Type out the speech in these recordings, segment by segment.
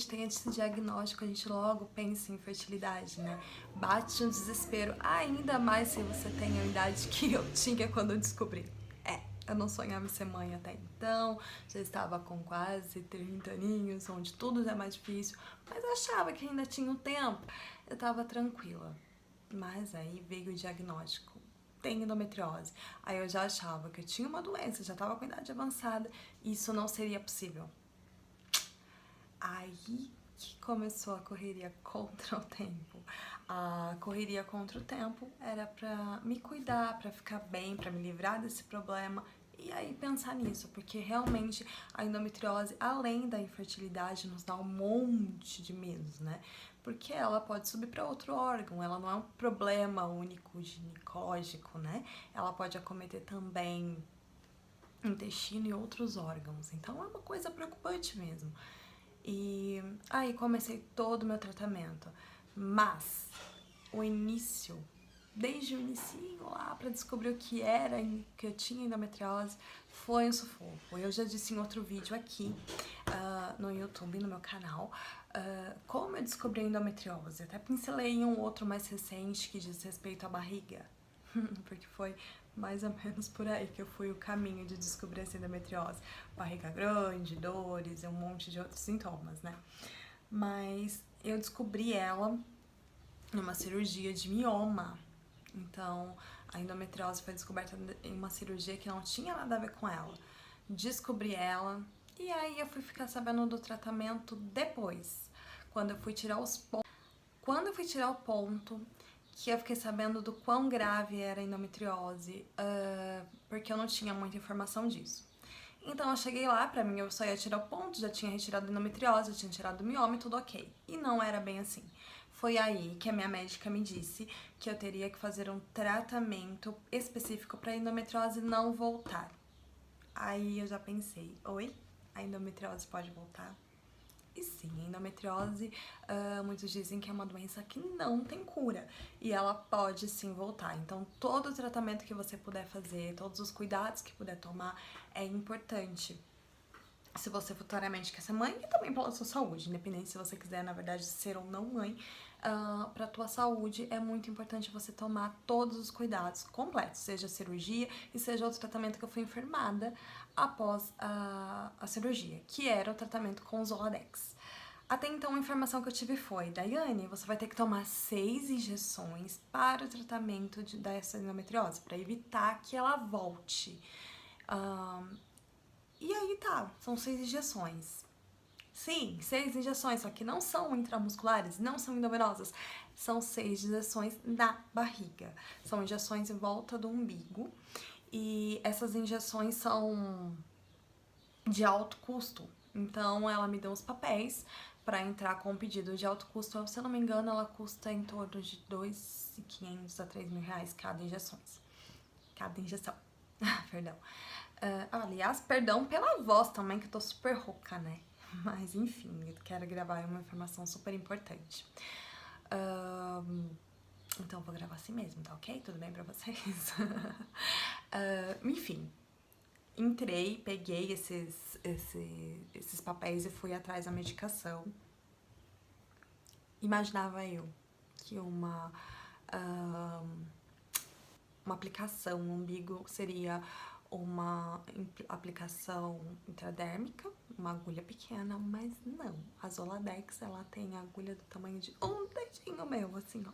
gente tem esse diagnóstico, a gente logo pensa em fertilidade, né? Bate um desespero, ainda mais se você tem a idade que eu tinha quando eu descobri. Eu não sonhava em ser mãe até então, já estava com quase 30 aninhos, onde tudo é mais difícil, mas eu achava que ainda tinha um tempo, eu estava tranquila. Mas aí veio o diagnóstico, tem endometriose. Aí eu já achava que eu tinha uma doença, já estava com idade avançada, e isso não seria possível. Aí que começou a correria contra o tempo. A correria contra o tempo era pra me cuidar, pra ficar bem, pra me livrar desse problema e aí pensar nisso, porque realmente a endometriose, além da infertilidade, nos dá um monte de medos, né? Porque ela pode subir para outro órgão, ela não é um problema único ginecológico, né? Ela pode acometer também intestino e outros órgãos, então é uma coisa preocupante mesmo. E aí comecei todo o meu tratamento, mas o início, desde o inicinho lá pra descobrir o que era, que eu tinha endometriose, foi um sufoco. Eu já disse em outro vídeo aqui no YouTube, no meu canal, como eu descobri a endometriose. Até pincelei em um outro mais recente que diz respeito à barriga, porque foi mais ou menos por aí que eu fui o caminho de descobrir essa endometriose. Barriga grande, dores e um monte de outros sintomas, né? Mas eu descobri ela numa cirurgia de mioma. Então, a endometriose foi descoberta em uma cirurgia que não tinha nada a ver com ela. Descobri ela e aí eu fui ficar sabendo do tratamento depois, quando eu fui tirar os pontos. Quando eu fui tirar o ponto, que eu fiquei sabendo do quão grave era a endometriose, porque eu não tinha muita informação disso. Então eu cheguei lá, pra mim eu só ia tirar o ponto, já tinha retirado a endometriose, já tinha tirado o mioma e tudo ok. E não era bem assim. Foi aí que a minha médica me disse que eu teria que fazer um tratamento específico pra endometriose não voltar. Aí eu já pensei, oi? A endometriose pode voltar? E sim, a endometriose, muitos dizem que é uma doença que não tem cura e ela pode sim voltar. Então, todo o tratamento que você puder fazer, todos os cuidados que puder tomar é importante. Se você futuramente quer ser mãe e também pela sua saúde, independente se você quiser, na verdade, ser ou não mãe, para tua saúde é muito importante você tomar todos os cuidados completos, seja a cirurgia e seja outro tratamento que eu fui enfermada após a cirurgia, que era o tratamento com Zoladex. Até então a informação que eu tive foi, Daiane, você vai ter que tomar 6 injeções para o tratamento dessa endometriose, para evitar que ela volte. E aí tá, são 6 injeções. Sim, 6 injeções, só que não são intramusculares, não são endovenosas. São 6 injeções na barriga. São injeções em volta do umbigo. E essas injeções são de alto custo. Então ela me deu os papéis para entrar com um pedido de alto custo. Se eu não me engano, ela custa em torno de R$2.500 a R$3.000 cada injeções. Cada injeção. Perdão. Aliás, perdão pela voz também, que eu tô super rouca, né? Mas enfim, eu quero gravar uma informação super importante. Então eu vou gravar assim mesmo, tá ok? Tudo bem pra vocês? Enfim, entrei, peguei esses papéis e fui atrás da medicação. Imaginava eu que uma aplicação no umbigo seria uma aplicação intradérmica, uma agulha pequena, mas não. A Zoladex, ela tem a agulha do tamanho de um dedinho meu, assim, ó.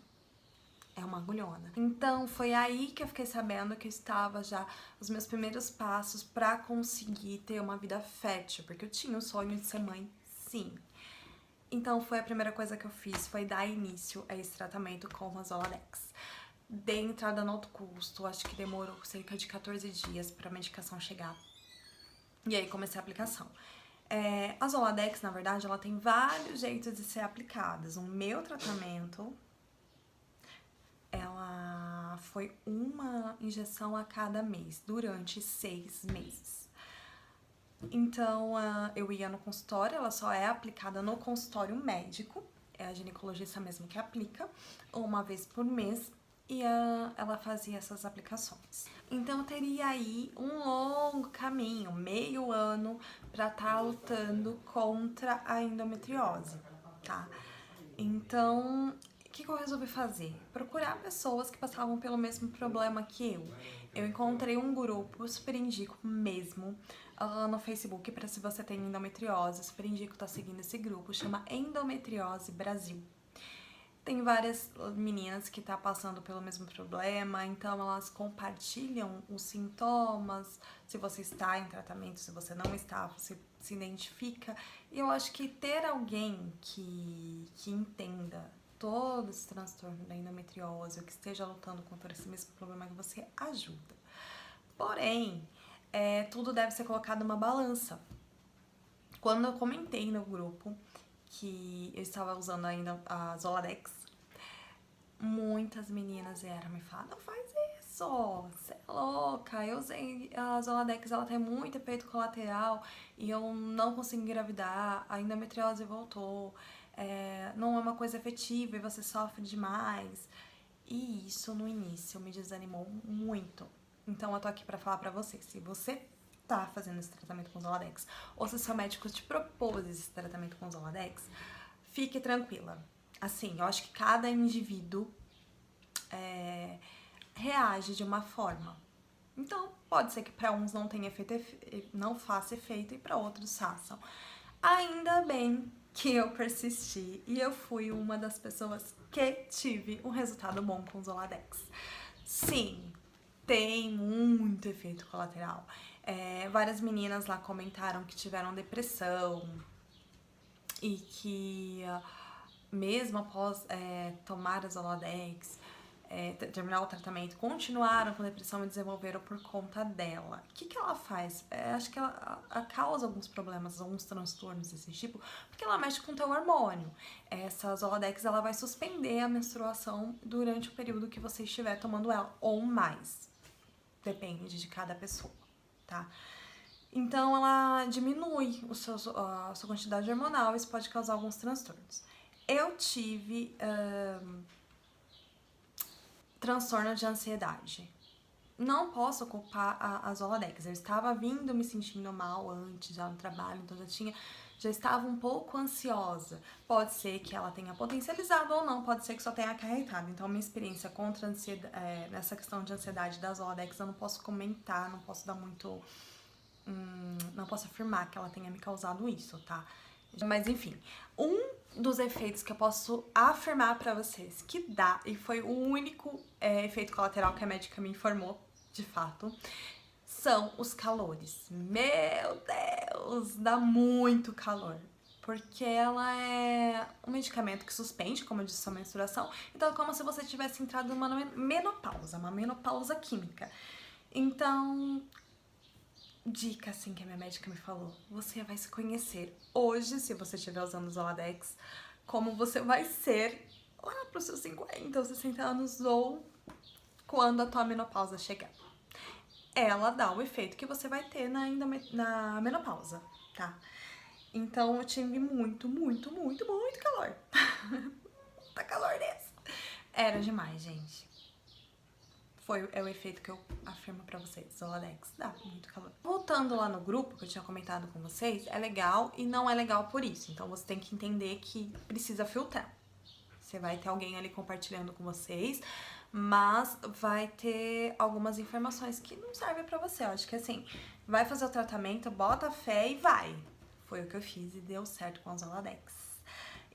É uma agulhona. Então, foi aí que eu fiquei sabendo que eu estava já os meus primeiros passos pra conseguir ter uma vida fértil, porque eu tinha o sonho de ser mãe, sim. Então, foi a primeira coisa que eu fiz, foi dar início a esse tratamento com a Zoladex. Dei entrada no alto custo, acho que demorou cerca de 14 dias pra medicação chegar. E aí comecei a aplicação. A Zoladex, na verdade, ela tem vários jeitos de ser aplicadas. O meu tratamento, ela foi uma injeção a cada mês, durante 6 meses. Então, eu ia no consultório, ela só é aplicada no consultório médico, é a ginecologista mesmo que aplica, uma vez por mês. e ela fazia essas aplicações. Então eu teria aí um longo caminho, meio ano, pra estar lutando contra a endometriose, tá? Então, o que eu resolvi fazer? Procurar pessoas que passavam pelo mesmo problema que eu. Eu encontrei um grupo, super indico mesmo, no Facebook, para se você tem endometriose, super indico estar seguindo esse grupo, chama Endometriose Brasil. Tem várias meninas que tá passando pelo mesmo problema, então elas compartilham os sintomas, se você está em tratamento, se você não está, você se identifica. E eu acho que ter alguém que entenda todo esse transtorno da endometriose, ou que esteja lutando contra esse mesmo problema que você, ajuda. Porém, tudo deve ser colocado numa balança. Quando eu comentei no grupo que eu estava usando ainda a Zoladex, muitas meninas vieram me falar, não faz isso, você é louca, eu usei a Zoladex, ela tem muito efeito colateral e eu não consigo engravidar, a endometriose voltou, não é uma coisa efetiva e você sofre demais. E isso no início me desanimou muito. Então eu tô aqui pra falar pra você, se você tá fazendo esse tratamento com Zoladex, ou se seu médico te propôs esse tratamento com Zoladex, fique tranquila. Assim, eu acho que cada indivíduo reage de uma forma. Então, pode ser que para uns não tenha efeito, não faça efeito e para outros façam. Ainda bem que eu persisti e eu fui uma das pessoas que tive um resultado bom com o Zoladex. Sim, tem muito efeito colateral. Várias meninas lá comentaram que tiveram depressão e que mesmo após tomar a Zoladex, terminar o tratamento, continuaram com depressão e desenvolveram por conta dela. O que ela faz? Acho que ela causa alguns problemas, alguns transtornos desse tipo, porque ela mexe com o teu hormônio. Essa Zoladex, ela vai suspender a menstruação durante o período que você estiver tomando ela, ou mais. Depende de cada pessoa, tá? Então, ela diminui a sua quantidade hormonal e isso pode causar alguns transtornos. Eu tive transtorno de ansiedade. Não posso culpar a Zoladex. Eu estava vindo me sentindo mal antes, já no trabalho, então já estava um pouco ansiosa. Pode ser que ela tenha potencializado ou não, pode ser que só tenha acarretado. Então, minha experiência contra nessa questão de ansiedade da Zoladex, eu não posso comentar, não posso dar muito... não posso afirmar que ela tenha me causado isso, tá? Mas enfim, um dos efeitos que eu posso afirmar pra vocês que dá, e foi o único efeito colateral que a médica me informou, de fato, são os calores. Meu Deus, dá muito calor. Porque ela é um medicamento que suspende, como eu disse, sua menstruação. Então é como se você tivesse entrado numa menopausa, uma menopausa química. Então, dica assim que a minha médica me falou: você vai se conhecer hoje, se você estiver usando o Zoladex, como você vai ser lá pros seus 50 ou 60 anos ou quando a tua menopausa chegar. Ela dá o efeito que você vai ter na menopausa, tá? Então eu tive muito, muito, muito, muito calor. Muita calor desse. Era demais, gente. É o efeito que eu afirmo pra vocês. Zoladex dá muito calor. Voltando lá no grupo que eu tinha comentado com vocês, é legal e não é legal por isso. Então você tem que entender que precisa filtrar. Você vai ter alguém ali compartilhando com vocês, mas vai ter algumas informações que não servem pra você. Eu acho que assim, vai fazer o tratamento, bota fé e vai. Foi o que eu fiz e deu certo com a Zoladex.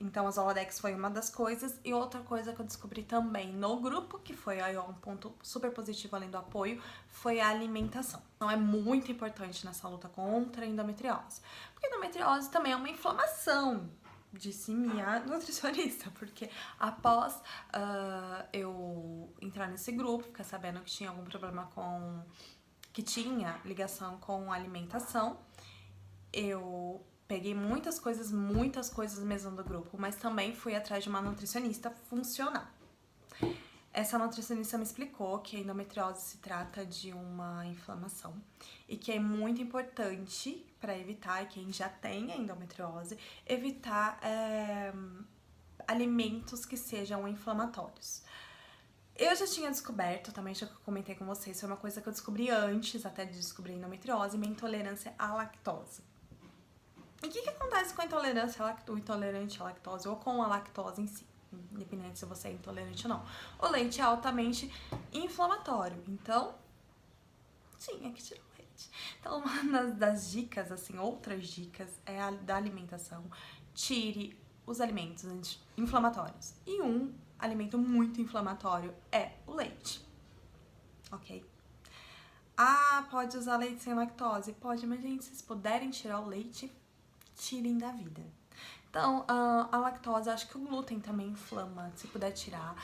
Então, a Zoladex foi uma das coisas. E outra coisa que eu descobri também no grupo, que foi aí um ponto super positivo além do apoio, foi a alimentação. Então, é muito importante nessa luta contra a endometriose. Porque a endometriose também é uma inflamação, disse minha nutricionista, porque após eu entrar nesse grupo, ficar sabendo que tinha algum problema que tinha ligação com a alimentação, eu peguei muitas coisas mesmo do grupo, mas também fui atrás de uma nutricionista funcional. Essa nutricionista me explicou que a endometriose se trata de uma inflamação e que é muito importante para evitar, quem já tem a endometriose, evitar alimentos que sejam inflamatórios. Eu já tinha descoberto, também já comentei com vocês, foi uma coisa que eu descobri antes até de descobrir endometriose, minha intolerância à lactose. E o que acontece com a intolerância intolerante à lactose ou com a lactose em si? Independente se você é intolerante ou não. O leite é altamente inflamatório, então tinha que tirar o leite. Então, uma das dicas, assim, outras dicas é a da alimentação. Tire os alimentos inflamatórios. E um alimento muito inflamatório é o leite, ok? Ah, pode usar leite sem lactose? Pode, mas gente, se vocês puderem tirar o leite, tirem da vida. Então, a lactose, acho que o glúten também inflama, se puder tirar.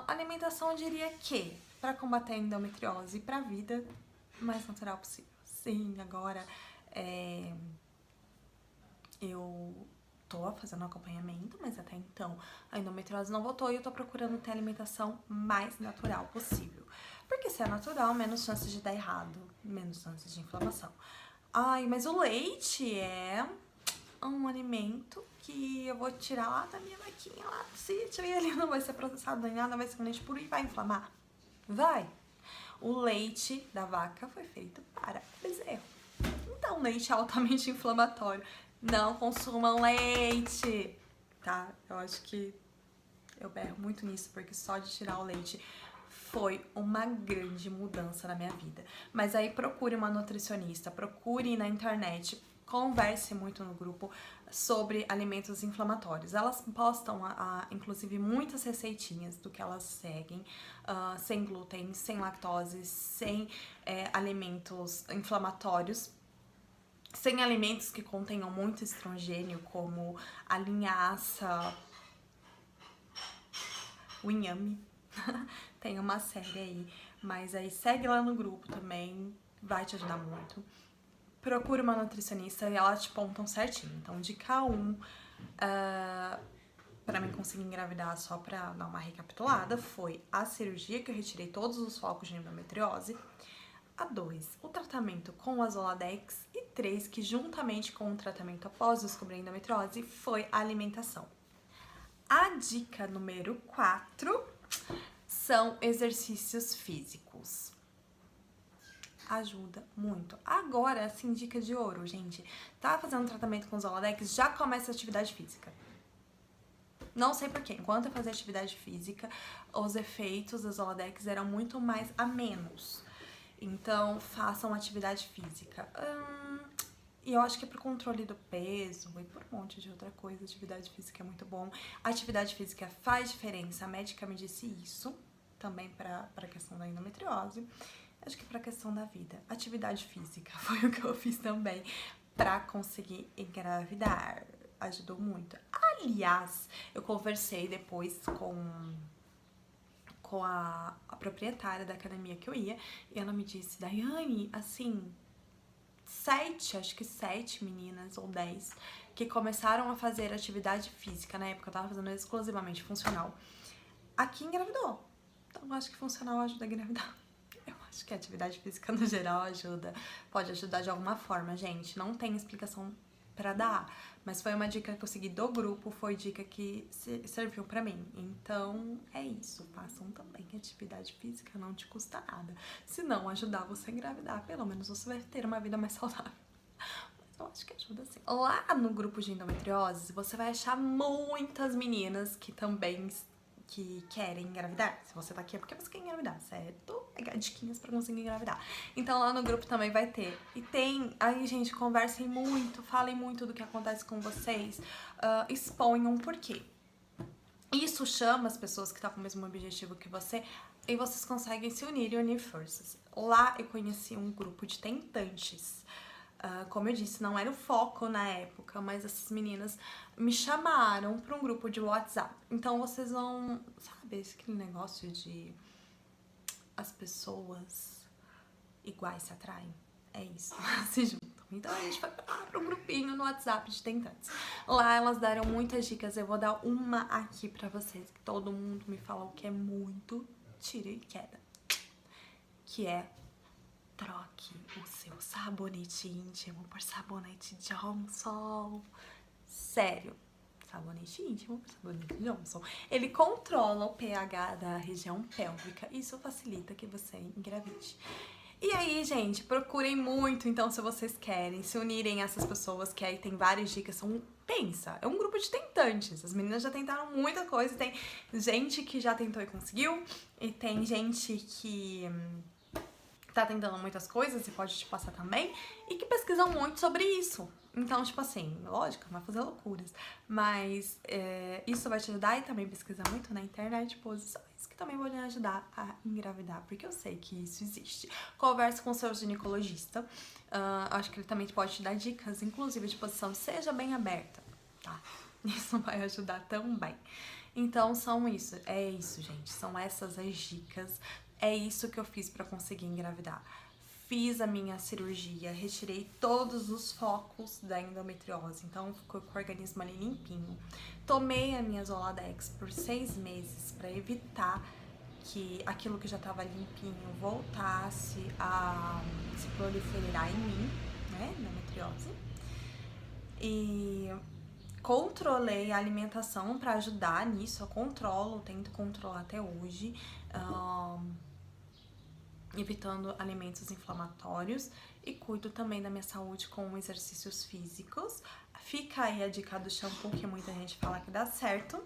Alimentação, eu diria que, para combater a endometriose e para a vida mais natural possível. Sim, agora eu tô fazendo acompanhamento, mas até então a endometriose não voltou e eu tô procurando ter a alimentação mais natural possível. Porque se é natural, menos chances de dar errado, menos chances de inflamação. Ai, mas o leite é um alimento que eu vou tirar lá da minha vaquinha lá do sítio e ele não vai ser processado nem nada, vai ser um leite puro e vai inflamar. Vai! O leite da vaca foi feito para bezerro. Então, leite é altamente inflamatório. Não consumam leite, tá? Eu acho que eu berro muito nisso, porque só de tirar o leite foi uma grande mudança na minha vida. Mas aí procure uma nutricionista, procure na internet, converse muito no grupo sobre alimentos inflamatórios. Elas postam, inclusive, muitas receitinhas do que elas seguem, sem glúten, sem lactose, sem alimentos inflamatórios, sem alimentos que contenham muito estrogênio, como a linhaça, o inhame. Tem uma série aí, mas aí segue lá no grupo também, vai te ajudar muito. Procura uma nutricionista e elas te pontam certinho. Então, dica 1, pra mim conseguir engravidar, só pra dar uma recapitulada, foi a cirurgia, que eu retirei todos os focos de endometriose. A 2, o tratamento com a Zoladex. E 3, que juntamente com o tratamento após descobrir a endometriose, foi a alimentação. A dica número 4 são exercícios físicos. Ajuda muito. Agora, assim, dica de ouro, gente. Tá fazendo tratamento com Zoladex, já começa a atividade física. Não sei porquê. Enquanto eu fazia atividade física, os efeitos da Zoladex eram muito mais a menos. Então, façam atividade física. E eu acho que pro controle do peso e por um monte de outra coisa, atividade física é muito bom. A atividade física faz diferença. A médica me disse isso, também pra questão da endometriose. Acho que pra questão da vida. Atividade física foi o que eu fiz também pra conseguir engravidar. Ajudou muito. Aliás, eu conversei depois com a proprietária da academia que eu ia, e ela me disse, Daiane, assim, 7 meninas ou 10 que começaram a fazer atividade física, na época eu tava fazendo exclusivamente funcional, aqui engravidou. Então eu acho que funcional ajuda a engravidar. Eu acho que a atividade física no geral ajuda, pode ajudar de alguma forma, gente, não tem explicação pra dar, mas foi uma dica que eu segui do grupo, foi dica que serviu pra mim. Então é isso, façam também atividade física, não te custa nada. Se não ajudar você a engravidar, pelo menos você vai ter uma vida mais saudável. Mas eu acho que ajuda sim. Lá no grupo de endometriose, você vai achar muitas meninas que também querem engravidar. Se você tá aqui é porque você quer engravidar, certo? Pegar diquinhas pra conseguir engravidar. Então lá no grupo também vai ter. E tem, aí gente, conversem muito, falem muito do que acontece com vocês, exponham por quê. Isso chama as pessoas que estão com o mesmo objetivo que você e vocês conseguem se unir e unir forças. Lá eu conheci um grupo de tentantes. Como eu disse, não era o foco na época, mas essas meninas me chamaram para um grupo de WhatsApp. Então vocês vão, sabe, aquele negócio de as pessoas iguais se atraem? É isso, se juntam. Então a gente foi para um grupinho no WhatsApp de tentantes. Lá elas deram muitas dicas, eu vou dar uma aqui pra vocês, que todo mundo me falou que é muito tiro e queda. Que é: troque o seu sabonete íntimo por sabonete Johnson. Sério, sabonete íntimo, sabonete Johnson, ele controla o pH da região pélvica. Isso facilita que você engravide. E aí, gente, procurem muito, então, se vocês querem se unirem a essas pessoas, que aí tem várias dicas, pensa, é um grupo de tentantes, as meninas já tentaram muita coisa, tem gente que já tentou e conseguiu, e tem gente que tá tentando muitas coisas e pode te passar também, e que pesquisam muito sobre isso. Então, tipo assim, lógico, vai fazer loucuras, mas isso vai te ajudar, e também pesquisar muito na internet posições que também vão te ajudar a engravidar, porque eu sei que isso existe. Converse com o seu ginecologista, acho que ele também pode te dar dicas, inclusive de posição, seja bem aberta, tá? Isso vai ajudar também. Então, é isso, gente, são essas as dicas. É isso que eu fiz pra conseguir engravidar. Fiz a minha cirurgia, retirei todos os focos da endometriose, então ficou com o organismo ali limpinho. Tomei a minha Zoladex por 6 meses pra evitar que aquilo que já tava limpinho voltasse a se proliferar em mim, né, endometriose. E controlei a alimentação pra ajudar nisso, eu controlo, tento controlar até hoje. Evitando alimentos inflamatórios, e cuido também da minha saúde com exercícios físicos. Fica aí a dica do shampoo, que muita gente fala que dá certo,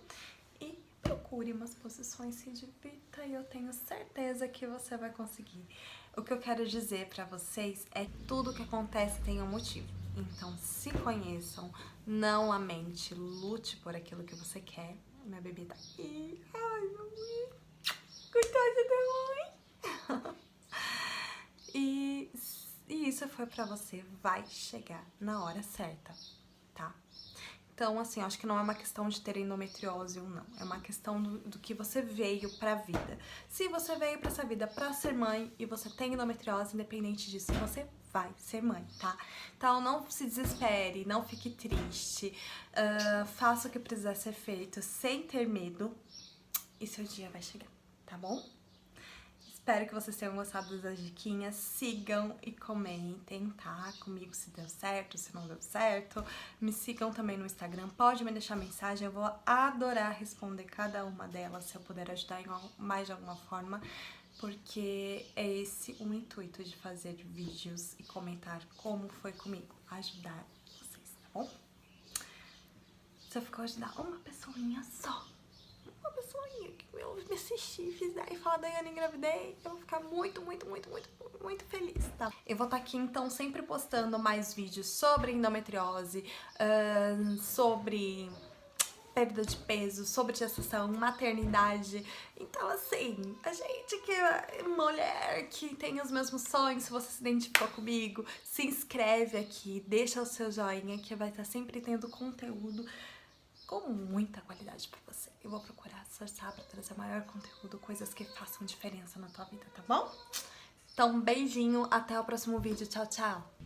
e procure umas posições, se divirta, e eu tenho certeza que você vai conseguir. O que eu quero dizer pra vocês é que tudo que acontece tem um motivo. Então se conheçam, não lamente, lute por aquilo que você quer. Minha bebê tá aqui. Ai, mamãe. Gostosa da mãe. E isso foi pra você, vai chegar na hora certa, tá? Então, assim, acho que não é uma questão de ter endometriose ou não, é uma questão do que você veio pra vida. Se você veio pra essa vida pra ser mãe e você tem endometriose, independente disso, você vai ser mãe, tá? Então, não se desespere, não fique triste, faça o que precisar ser feito sem ter medo, e seu dia vai chegar, tá bom? Espero que vocês tenham gostado das diquinhas, sigam e comentem, tá? Comigo se deu certo, se não deu certo. Me sigam também no Instagram, pode me deixar mensagem, eu vou adorar responder cada uma delas, se eu puder ajudar mais de alguma forma, porque é esse o intuito de fazer vídeos e comentar como foi comigo, ajudar vocês, tá bom? Se eu for ajudar uma pessoinha só, uma pessoinha que eu me assistir, fizer e falar, Daiane, engravidei, eu vou ficar muito, muito, muito, muito, muito feliz, tá? Eu vou estar aqui, então, sempre postando mais vídeos sobre endometriose, sobre perda de peso, sobre gestação, maternidade. Então, assim, a gente que é mulher, que tem os mesmos sonhos, se você se identificou comigo, se inscreve aqui, deixa o seu joinha, que vai estar sempre tendo conteúdo com muita qualidade pra você. Eu vou procurar esforçar pra trazer maior conteúdo, coisas que façam diferença na tua vida, tá bom? Então, um beijinho, até o próximo vídeo. Tchau, tchau!